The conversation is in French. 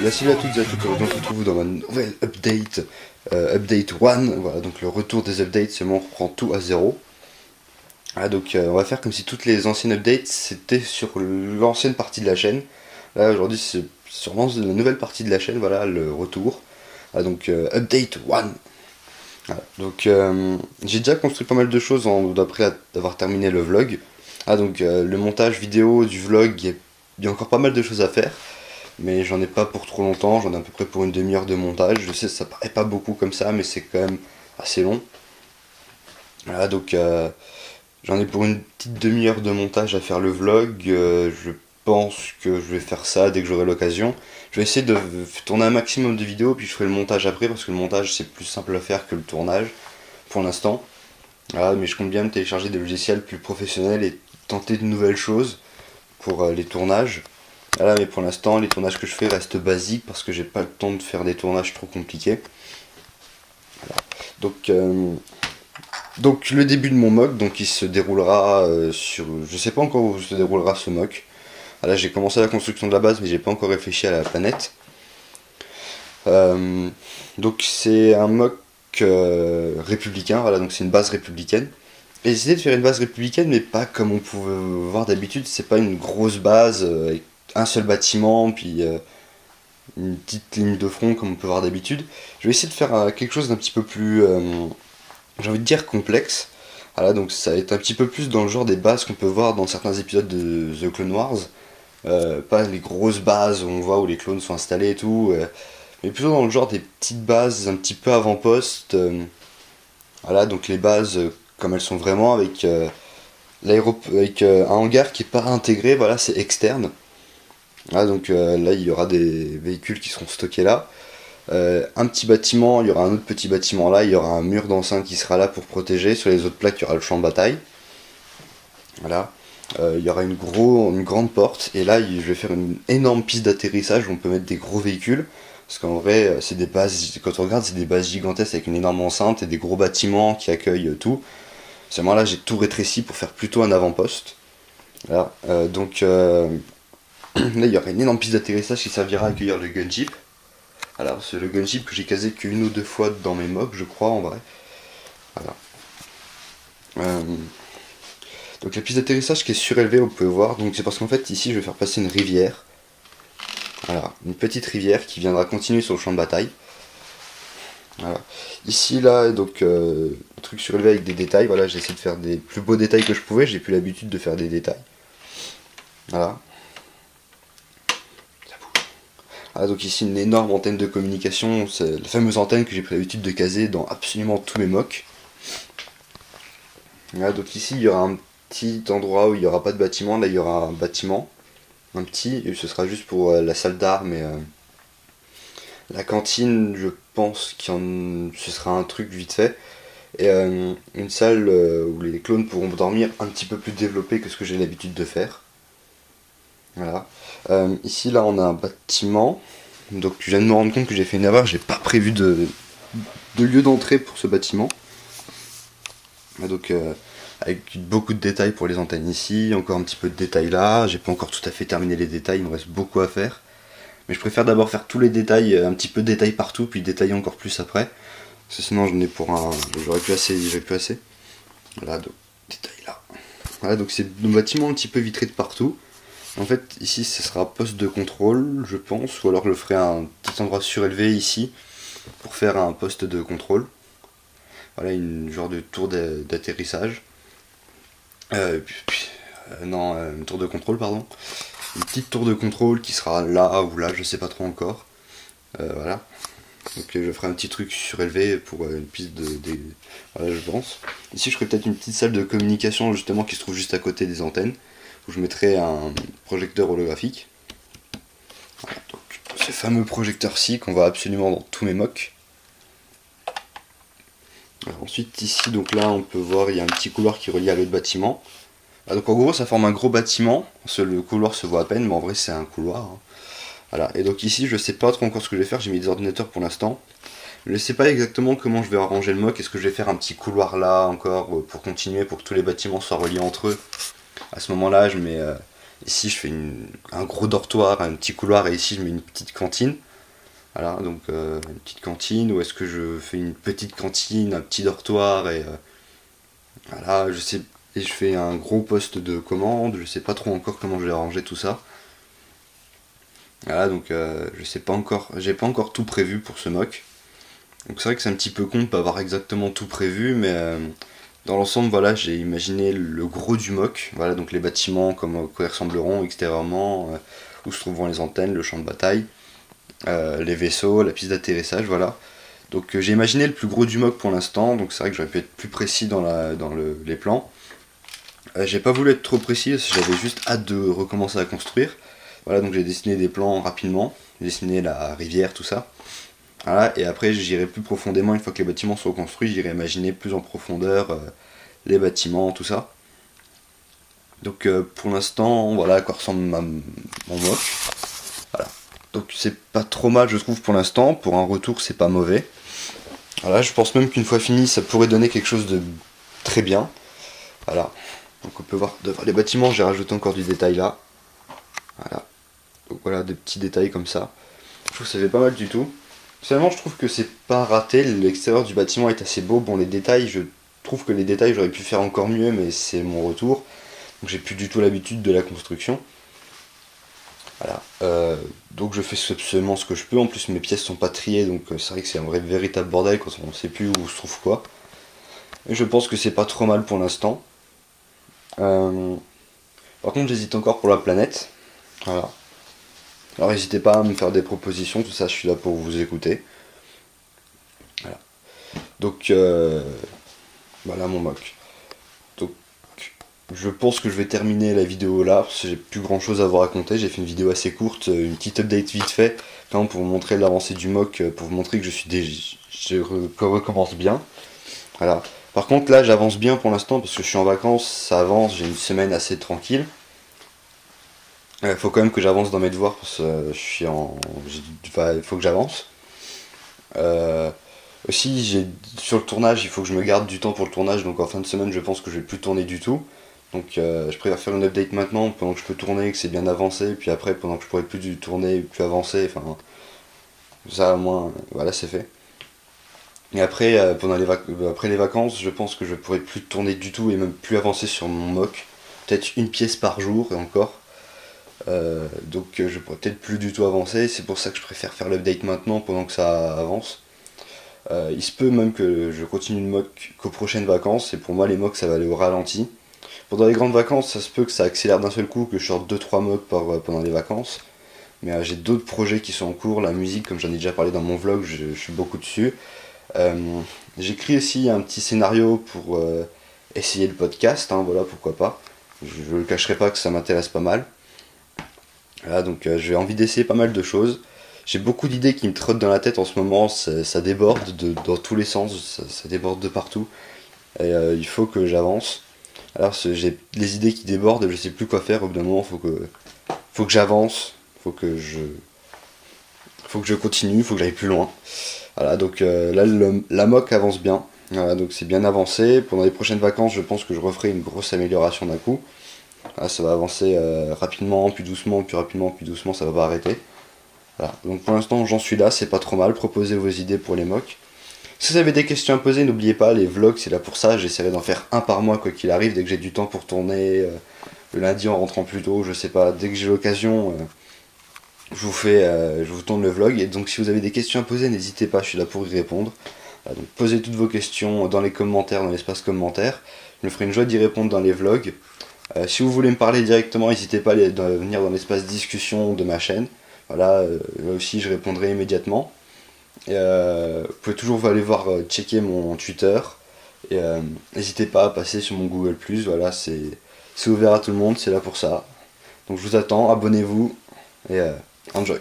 Salut à toutes et à tous, aujourd'hui on se retrouve dans ma nouvelle update, update 1, voilà, donc le retour des updates, seulement on reprend tout à zéro. Ah, donc on va faire comme si toutes les anciennes updates c'était sur l'ancienne partie de la chaîne. Là aujourd'hui c'est sûrement la nouvelle partie de la chaîne, voilà le retour. Ah, donc update 1. Voilà, donc j'ai déjà construit pas mal de choses après avoir terminé le vlog. Ah, donc le montage vidéo du vlog, il y a encore pas mal de choses à faire. Mais j'en ai pas pour trop longtemps, j'en ai à peu près pour une demi-heure de montage. Je sais, ça paraît pas beaucoup comme ça, mais c'est quand même assez long. Voilà, donc j'en ai pour une petite demi-heure de montage à faire le vlog. Je pense que je vais faire ça dès que j'aurai l'occasion. Je vais essayer de tourner un maximum de vidéos, puis je ferai le montage après, parce que le montage c'est plus simple à faire que le tournage, pour l'instant. Voilà, mais je compte bien me télécharger des logiciels plus professionnels et tenter de nouvelles choses pour les tournages. Voilà, mais pour l'instant, les tournages que je fais restent basiques parce que j'ai pas le temps de faire des tournages trop compliqués. Voilà. Donc le début de mon mock, donc il se déroulera sur... Je sais pas encore où se déroulera ce mock. Là j'ai commencé la construction de la base mais j'ai pas encore réfléchi à la planète. Donc c'est un mock républicain, voilà, donc c'est une base républicaine. Et j'ai essayé de faire une base républicaine mais pas comme on pouvait voir d'habitude, c'est pas une grosse base avec un seul bâtiment puis une petite ligne de front comme on peut voir d'habitude. Je vais essayer de faire quelque chose d'un petit peu plus, j'ai envie de dire complexe. Voilà, donc ça va être un petit peu plus dans le genre des bases qu'on peut voir dans certains épisodes de The Clone Wars. Pas les grosses bases où on voit où les clones sont installés et tout, mais plutôt dans le genre des petites bases un petit peu avant-poste. Voilà, donc les bases comme elles sont vraiment avec, avec un hangar qui est pas intégré, voilà, c'est externe. Voilà, donc là il y aura des véhicules qui seront stockés là. Un petit bâtiment, il y aura un autre petit bâtiment là, il y aura un mur d'enceinte qui sera là pour protéger. Sur les autres plaques, il y aura le champ de bataille. Voilà. Il y aura une grande porte, et là je vais faire une énorme piste d'atterrissage où on peut mettre des gros véhicules. Parce qu'en vrai, c'est des bases, quand on regarde, c'est des bases gigantesques avec une énorme enceinte et des gros bâtiments qui accueillent tout. Seulement là, j'ai tout rétréci pour faire plutôt un avant-poste. Voilà. Donc là, il y aura une énorme piste d'atterrissage qui servira à accueillir le gunship. Alors c'est le gunship que j'ai casé qu'une ou deux fois dans mes mocks, je crois, en vrai. Voilà. Donc la piste d'atterrissage qui est surélevée, vous pouvez voir, donc c'est parce qu'en fait ici je vais faire passer une rivière. Voilà, une petite rivière qui viendra continuer sur le champ de bataille. Voilà. Ici là, donc le truc surélevé avec des détails, voilà, j'ai essayé de faire des plus beaux détails que je pouvais, j'ai plus l'habitude de faire des détails. Voilà. Voilà, donc ici une énorme antenne de communication, c'est la fameuse antenne que j'ai pris l'habitude de caser dans absolument tous mes mocks. Voilà, donc ici il y aura un petit endroit où il n'y aura pas de bâtiment, là il y aura un bâtiment, un petit, et ce sera juste pour la salle d'armes et la cantine, je pense que ce sera un truc vite fait, et une salle où les clones pourront dormir un petit peu plus développée que ce que j'ai l'habitude de faire. Voilà. Ici là on a un bâtiment, donc je viens de me rendre compte que j'ai fait une erreur, j'ai pas prévu de lieu d'entrée pour ce bâtiment. Donc avec beaucoup de détails pour les antennes ici, encore un petit peu de détails là, j'ai pas encore tout à fait terminé les détails, il me reste beaucoup à faire. Mais je préfère d'abord faire tous les détails, un petit peu de détails partout, puis détailler encore plus après. Parce que sinon j'en ai pour un... j'aurais plus assez. Voilà, donc détails là. Voilà, donc c'est un bâtiment un petit peu vitré de partout. En fait ici ce sera poste de contrôle, je pense, ou alors je le ferai un petit endroit surélevé ici, pour faire un poste de contrôle. Voilà, une genre de tour d'atterrissage. Une tour de contrôle, pardon. Une petite tour de contrôle qui sera là ou là, je sais pas trop encore. Voilà. Donc je ferai un petit truc surélevé pour une piste voilà, je pense. Ici je ferai peut-être une petite salle de communication justement qui se trouve juste à côté des antennes, où je mettrai un projecteur holographique. Voilà, donc ce fameux projecteur-ci qu'on voit absolument dans tous mes mocks. Alors, ensuite ici, donc là on peut voir il y a un petit couloir qui relie à l'autre bâtiment. Donc en gros ça forme un gros bâtiment, le couloir se voit à peine mais en vrai c'est un couloir. Voilà, et donc ici je sais pas trop encore ce que je vais faire, j'ai mis des ordinateurs pour l'instant. Je ne sais pas exactement comment je vais arranger le mock. Est-ce que je vais faire un petit couloir là encore pour continuer, pour que tous les bâtiments soient reliés entre eux. À ce moment-là, je mets ici je fais un gros dortoir, un petit couloir, et ici je mets une petite cantine. Voilà, donc une petite cantine, ou est-ce que je fais une petite cantine, un petit dortoir, et voilà, je sais, et je fais un gros poste de commande. Je sais pas trop encore comment je vais arranger tout ça. Voilà, donc je sais pas encore, j'ai pas encore tout prévu pour ce mock. Donc c'est vrai que c'est un petit peu con de pas avoir exactement tout prévu, mais dans l'ensemble, voilà, j'ai imaginé le gros du mock. Voilà, donc les bâtiments, comme quoi ils ressembleront extérieurement, où se trouveront les antennes, le champ de bataille, les vaisseaux, la piste d'atterrissage, voilà. Donc j'ai imaginé le plus gros du mock pour l'instant, donc c'est vrai que j'aurais pu être plus précis dans les plans. J'ai pas voulu être trop précis, parce que j'avais juste hâte de recommencer à construire. Voilà, donc j'ai dessiné des plans rapidement, j'ai dessiné la rivière, tout ça. Voilà, et après j'irai plus profondément une fois que les bâtiments sont construits, j'irai imaginer plus en profondeur les bâtiments, tout ça. Donc pour l'instant, voilà à quoi ressemble mon mock. Voilà. Donc c'est pas trop mal, je trouve, pour l'instant. Pour un retour, c'est pas mauvais. Voilà, je pense même qu'une fois fini, ça pourrait donner quelque chose de très bien. Voilà. Donc on peut voir devant les bâtiments, j'ai rajouté encore du détail là. Voilà. Donc voilà, des petits détails comme ça. Je trouve que ça fait pas mal du tout. Finalement, je trouve que c'est pas raté. L'extérieur du bâtiment est assez beau. Bon, les détails, je trouve que les détails, j'aurais pu faire encore mieux, mais c'est mon retour. Donc j'ai plus du tout l'habitude de la construction. Voilà. Donc je fais absolument ce que je peux. En plus, mes pièces sont pas triées, donc c'est vrai que c'est un vrai véritable bordel quand on ne sait plus où se trouve quoi. Et je pense que c'est pas trop mal pour l'instant. Par contre, j'hésite encore pour la planète. Voilà. Alors n'hésitez pas à me faire des propositions, tout ça, je suis là pour vous écouter. Voilà. Donc voilà mon mock. Donc je pense que je vais terminer la vidéo là, parce que j'ai plus grand chose à vous raconter. J'ai fait une vidéo assez courte, une petite update vite fait, quand même pour vous montrer l'avancée du mock, pour vous montrer que je recommence bien. Voilà. Par contre là j'avance bien pour l'instant parce que je suis en vacances, ça avance, j'ai une semaine assez tranquille. Il faut quand même que j'avance dans mes devoirs parce que il faut que j'avance. Aussi, sur le tournage, il faut que je me garde du temps pour le tournage, donc en fin de semaine, je pense que je vais plus tourner du tout. Donc je préfère faire une update maintenant pendant que je peux tourner, que c'est bien avancé, puis après pendant que je pourrai plus du tourner, plus avancer, enfin ça au moins, voilà, c'est fait. Et après, après les vacances, je pense que je pourrai plus tourner du tout et même plus avancer sur mon mock. Peut-être une pièce par jour et encore. Donc je pourrais peut-être plus du tout avancer, c'est pour ça que je préfère faire l'update maintenant pendant que ça avance. Il se peut même que je continue le mock qu'aux prochaines vacances, et pour moi les mocks ça va aller au ralenti. Pendant les grandes vacances, ça se peut que ça accélère d'un seul coup, que je sorte 2-3 mocks pendant les vacances. Mais j'ai d'autres projets qui sont en cours, la musique comme j'en ai déjà parlé dans mon vlog, je suis beaucoup dessus. J'écris aussi un petit scénario pour essayer le podcast, hein, voilà pourquoi pas. Je ne le cacherai pas que ça m'intéresse pas mal. Voilà, donc j'ai envie d'essayer pas mal de choses. J'ai beaucoup d'idées qui me trottent dans la tête en ce moment, ça déborde dans tous les sens, ça déborde de partout. Et il faut que j'avance. Alors j'ai les idées qui débordent, je sais plus quoi faire, au bout d'un moment faut que j'avance, faut que je continue, faut que j'aille plus loin. Voilà, donc là la mock avance bien. Voilà, donc c'est bien avancé. Pendant les prochaines vacances, je pense que je referai une grosse amélioration d'un coup. Voilà, ça va avancer rapidement, puis doucement, puis rapidement, puis doucement, ça va pas arrêter. Voilà. Donc pour l'instant j'en suis là, c'est pas trop mal, proposez vos idées pour les mocks. Si vous avez des questions à poser, n'oubliez pas, les vlogs c'est là pour ça, j'essaierai d'en faire un par mois quoi qu'il arrive, dès que j'ai du temps pour tourner, le lundi en rentrant plus tôt, je sais pas, dès que j'ai l'occasion, je vous tourne le vlog, et donc si vous avez des questions à poser, n'hésitez pas, je suis là pour y répondre. Voilà, donc posez toutes vos questions dans les commentaires, dans l'espace commentaire, je me ferai une joie d'y répondre dans les vlogs. Si vous voulez me parler directement, n'hésitez pas à venir dans l'espace discussion de ma chaîne. Voilà, là aussi je répondrai immédiatement. Et, vous pouvez toujours aller voir, checker mon Twitter. Et n'hésitez pas à passer sur mon Google+, voilà, c'est ouvert à tout le monde, c'est là pour ça. Donc je vous attends, abonnez-vous et enjoy.